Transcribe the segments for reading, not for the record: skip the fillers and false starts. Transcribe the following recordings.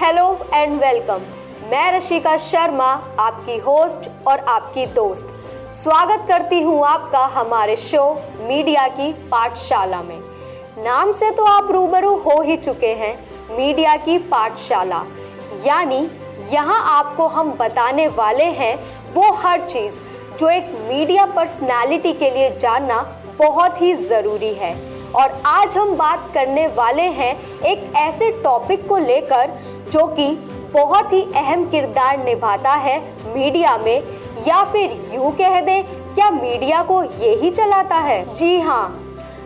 Hello and welcome. मैं रशिका शर्मा, आपकी host और आपकी दोस्त, स्वागत करती हूँ आपका हमारे शो मीडिया की पाठशाला में। नाम से तो आप रूबरू हो ही चुके हैं, मीडिया की पाठशाला, यानी यहाँ आपको हम बताने वाले हैं वो हर चीज़ जो एक मीडिया पर्सनालिटी के लिए जानना बहुत ही ज़रूरी है। और आज हम बात करने वाले हैं एक ऐसे टॉपिक को लेकर जो कि बहुत ही अहम किरदार निभाता है मीडिया में, या फिर यूँ कह दें क्या मीडिया को ये ही चलाता है। जी हाँ,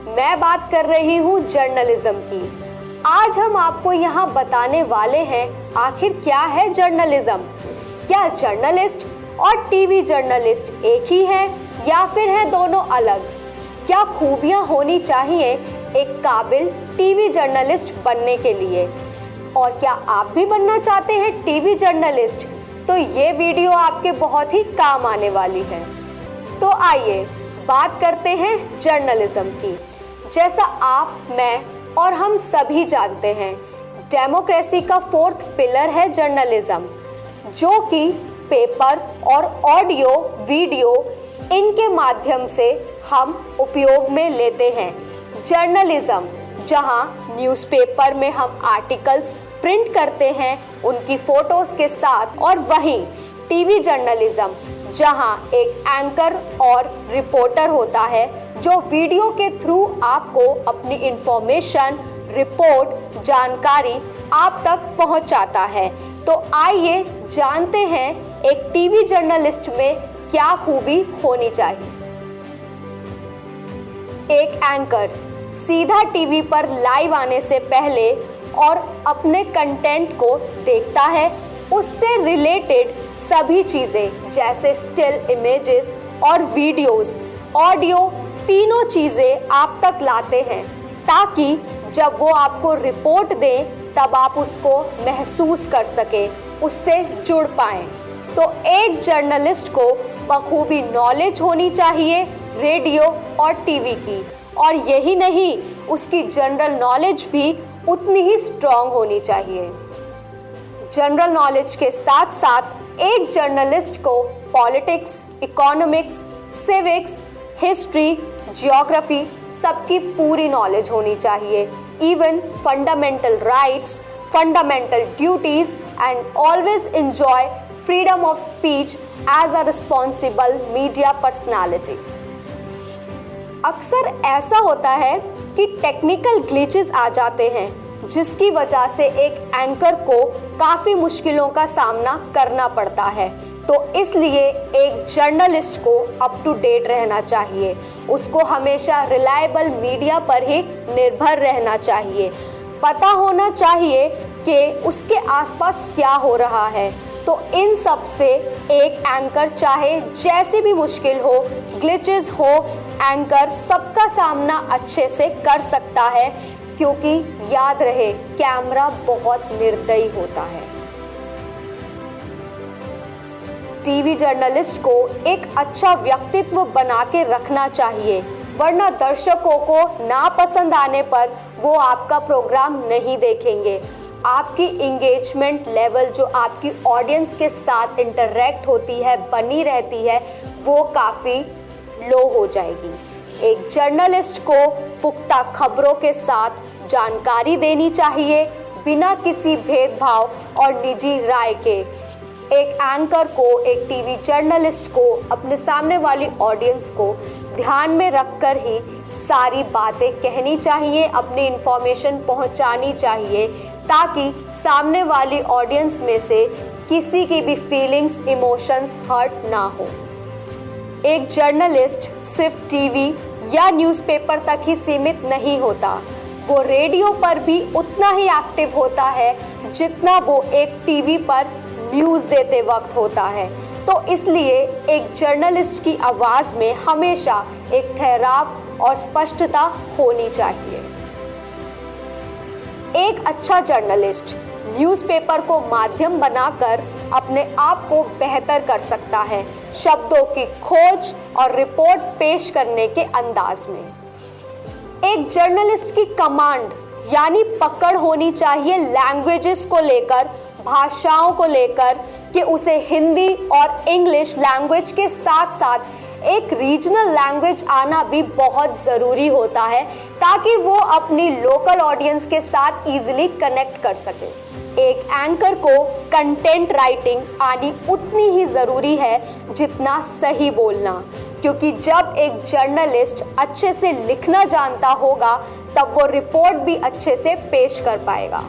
मैं बात कर रही हूँ जर्नलिज्म की। आज हम आपको यहाँ बताने वाले हैं आखिर क्या है जर्नलिज्म। क्या जर्नलिस्ट और टीवी जर्नलिस्ट एक ही हैं या फिर हैं दोनों अलग? क्या खूबियां होनी चाहिए एक काबिल टीवी जर्नलिस्ट बनने के लिए? और क्या आप भी बनना चाहते हैं टीवी जर्नलिस्ट? तो ये वीडियो आपके बहुत ही काम आने वाली है। तो आइए बात करते हैं जर्नलिज्म की। जैसा आप, मैं और हम सभी जानते हैं, डेमोक्रेसी का फोर्थ पिलर है जर्नलिज्म, जो कि पेपर और ऑडियो वीडियो इनके माध्यम से हम उपयोग में लेते हैं। जर्नलिज्म, जहां न्यूज़पेपर में हम आर्टिकल्स प्रिंट करते हैं उनकी फ़ोटोज़ के साथ, और वहीं टीवी जर्नलिज्म जहां एक एंकर और रिपोर्टर होता है जो वीडियो के थ्रू आपको अपनी इंफॉर्मेशन, रिपोर्ट, जानकारी आप तक पहुंचाता है। तो आइए जानते हैं एक टीवी जर्नलिस्ट में क्या खूबी होनी चाहिए। एक एंकर सीधा टीवी पर लाइव आने से पहले और अपने कंटेंट को देखता है, उससे रिलेटेड सभी चीज़ें जैसे स्टिल इमेजेस और वीडियोस, ऑडियो, तीनों चीज़ें आप तक लाते हैं ताकि जब वो आपको रिपोर्ट दें तब आप उसको महसूस कर सकें, उससे जुड़ पाएं। तो एक जर्नलिस्ट को बखूबी नॉलेज होनी चाहिए रेडियो और टीवी की, और यही नहीं, उसकी जनरल नॉलेज भी उतनी ही स्ट्रॉन्ग होनी चाहिए। जनरल नॉलेज के साथ साथ एक जर्नलिस्ट को politics, economics, civics, history, geography सबकी पूरी नॉलेज होनी चाहिए। Even fundamental rights, fundamental duties, and always enjoy freedom of speech as a responsible media personality. अक्सर ऐसा होता है कि टेक्निकल ग्लिचेस आ जाते हैं जिसकी वजह से एक एंकर को काफ़ी मुश्किलों का सामना करना पड़ता है। तो इसलिए एक जर्नलिस्ट को अप टू डेट रहना चाहिए, उसको हमेशा रिलायबल मीडिया पर ही निर्भर रहना चाहिए, पता होना चाहिए कि उसके आसपास क्या हो रहा है। तो इन सब से एक एंकर चाहे जैसी भी मुश्किल हो, ग्लिचेस हो, एंकर सबका सामना अच्छे से कर सकता है, क्योंकि याद रहे कैमरा बहुत निर्दयी होता है। टीवी जर्नलिस्ट को एक अच्छा व्यक्तित्व बना के रखना चाहिए, वरना दर्शकों को नापसंद आने पर वो आपका प्रोग्राम नहीं देखेंगे। आपकी इंगेजमेंट लेवल, जो आपकी ऑडियंस के साथ इंटरेक्ट होती है, बनी रहती है, वो काफ़ी लो हो जाएगी। एक जर्नलिस्ट को पुख्ता खबरों के साथ जानकारी देनी चाहिए, बिना किसी भेदभाव और निजी राय के। एक एंकर को, एक टीवी जर्नलिस्ट को अपने सामने वाली ऑडियंस को ध्यान में रखकर ही सारी बातें कहनी चाहिए, अपनी इंफॉर्मेशन पहुंचानी चाहिए, ताकि सामने वाली ऑडियंस में से किसी की भी फीलिंग्स, इमोशंस हर्ट ना हो। एक जर्नलिस्ट सिर्फ टीवी या न्यूज़पेपर तक ही सीमित नहीं होता, वो रेडियो पर भी उतना ही एक्टिव होता है जितना वो एक टीवी पर न्यूज़ देते वक्त होता है। तो इसलिए एक जर्नलिस्ट की आवाज़ में हमेशा एक ठहराव और स्पष्टता होनी चाहिए। एक अच्छा जर्नलिस्ट न्यूज़पेपर को माध्यम बनाकर अपने आप को बेहतर कर सकता है, शब्दों की खोज और रिपोर्ट पेश करने के अंदाज में। एक जर्नलिस्ट की कमांड यानी पकड़ होनी चाहिए लैंग्वेजेस को लेकर, भाषाओं को लेकर कि उसे हिंदी और इंग्लिश लैंग्वेज के साथ साथ एक रीजनल लैंग्वेज आना भी बहुत ज़रूरी होता है, ताकि वो अपनी लोकल ऑडियंस के साथ इजीली कनेक्ट कर सके। एक एंकर को कंटेंट राइटिंग आनी उतनी ही ज़रूरी है जितना सही बोलना, क्योंकि जब एक जर्नलिस्ट अच्छे से लिखना जानता होगा तब वो रिपोर्ट भी अच्छे से पेश कर पाएगा।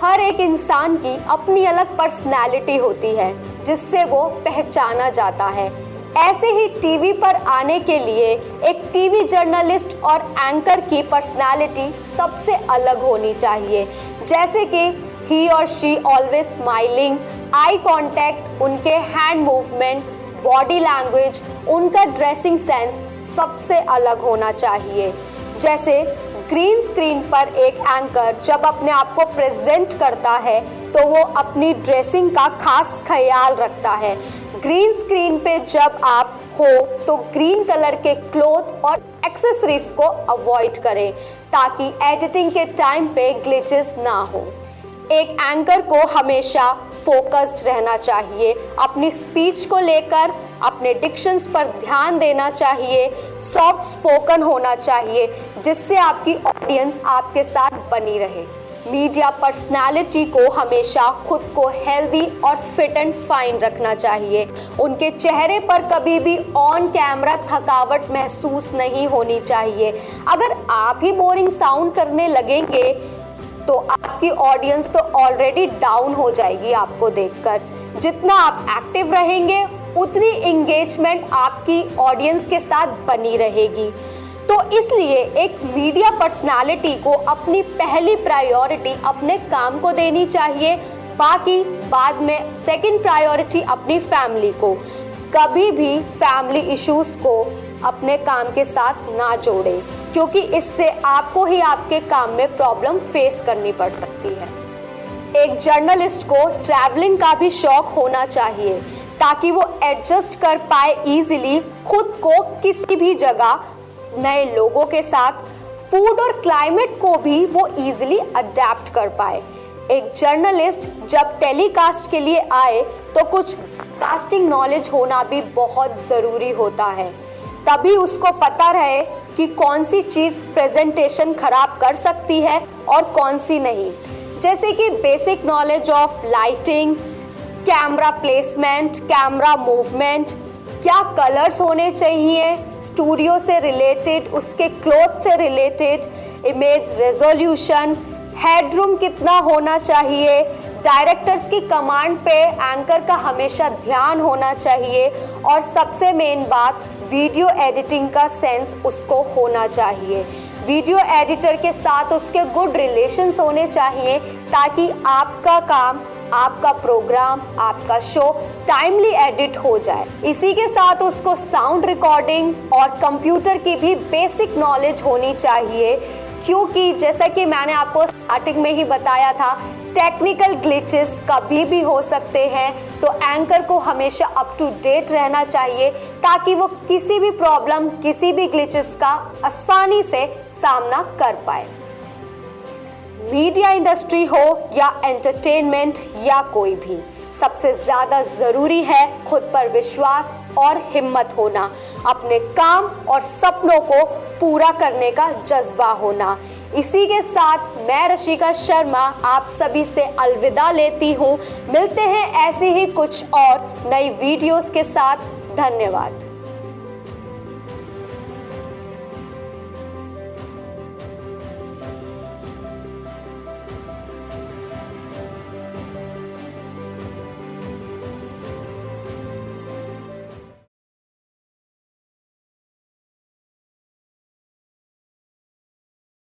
हर एक इंसान की अपनी अलग पर्सनैलिटी होती है जिससे वो पहचाना जाता है। ऐसे ही टीवी पर आने के लिए एक टीवी जर्नलिस्ट और एंकर की पर्सनैलिटी सबसे अलग होनी चाहिए, जैसे कि ही और she always smiling, eye contact, उनके हैंड मूवमेंट, बॉडी लैंग्वेज, उनका ड्रेसिंग सेंस सबसे अलग होना चाहिए। जैसे ग्रीन स्क्रीन पर एक एंकर जब अपने आप को प्रेजेंट करता है तो वो अपनी ड्रेसिंग का खास ख्याल रखता है। ग्रीन स्क्रीन पे जब आप हो तो ग्रीन कलर के क्लॉथ और एक्सेसरीज को अवॉइड करें ताकि एडिटिंग के टाइम पे ग्लिचेस ना हो। एक एंकर को हमेशा फोकस्ड रहना चाहिए, अपनी स्पीच को लेकर अपने डिक्शंस पर ध्यान देना चाहिए, सॉफ्ट स्पोकन होना चाहिए जिससे आपकी ऑडियंस आपके साथ बनी रहे। मीडिया पर्सनालिटी को हमेशा खुद को हेल्दी और फिट एंड फाइन रखना चाहिए। उनके चेहरे पर कभी भी ऑन कैमरा थकावट महसूस नहीं होनी चाहिए। अगर आप ही बोरिंग साउंड करने लगेंगे तो आपकी ऑडियंस तो ऑलरेडी डाउन हो जाएगी आपको देखकर। जितना आप एक्टिव रहेंगे उतनी एंगेजमेंट आपकी ऑडियंस के साथ बनी रहेगी। तो इसलिए एक मीडिया पर्सनालिटी को अपनी पहली प्रायोरिटी अपने काम को देनी चाहिए, बाकी बाद में सेकंड प्रायोरिटी अपनी फैमिली को। कभी भी फैमिली इश्यूज को अपने काम के साथ ना जोड़े, क्योंकि इससे आपको ही आपके काम में प्रॉब्लम फेस करनी पड़ सकती है। एक जर्नलिस्ट को ट्रैवलिंग का भी शौक होना चाहिए ताकि वो एडजस्ट कर पाए इजीली खुद को किसी भी जगह, नए लोगों के साथ, फूड और क्लाइमेट को भी वो इजीली अडेप्ट कर पाए। एक जर्नलिस्ट जब टेलीकास्ट के लिए आए तो कुछ कास्टिंग नॉलेज होना भी बहुत ज़रूरी होता है, तभी उसको पता रहे कि कौन सी चीज़ प्रेजेंटेशन खराब कर सकती है और कौन सी नहीं। जैसे कि basic knowledge of lighting, camera placement, camera movement, क्या कलर्स होने चाहिए, स्टूडियो से रिलेटेड, उसके क्लॉथ से रिलेटेड, इमेज रेजोल्यूशन, हेडरूम कितना होना चाहिए, डायरेक्टर्स की कमांड पे एंकर का हमेशा ध्यान होना चाहिए, और सबसे मेन बात वीडियो एडिटिंग का सेंस उसको होना चाहिए। वीडियो एडिटर के साथ उसके गुड रिलेशंस होने चाहिए ताकि आपका काम, आपका प्रोग्राम, आपका शो टाइमली एडिट हो जाए। इसी के साथ उसको साउंड रिकॉर्डिंग और कंप्यूटर की भी बेसिक नॉलेज होनी चाहिए, क्योंकि जैसा कि मैंने आपको स्टार्टिंग में ही बताया था, टेक्निकल ग्लिचेस कभी भी हो सकते हैं। तो एंकर को हमेशा अप टू डेट रहना चाहिए ताकि वो किसी भी प्रॉब्लम, किसी भी ग्लिचेस का आसानी से सामना कर पाए। मीडिया इंडस्ट्री हो या एंटरटेनमेंट या कोई भी, सबसे ज़्यादा ज़रूरी है खुद पर विश्वास और हिम्मत होना, अपने काम और सपनों को पूरा करने का जज्बा होना। इसी के साथ मैं रशिका शर्मा आप सभी से अलविदा लेती हूँ। मिलते हैं ऐसे ही कुछ और नई वीडियोस के साथ। धन्यवाद।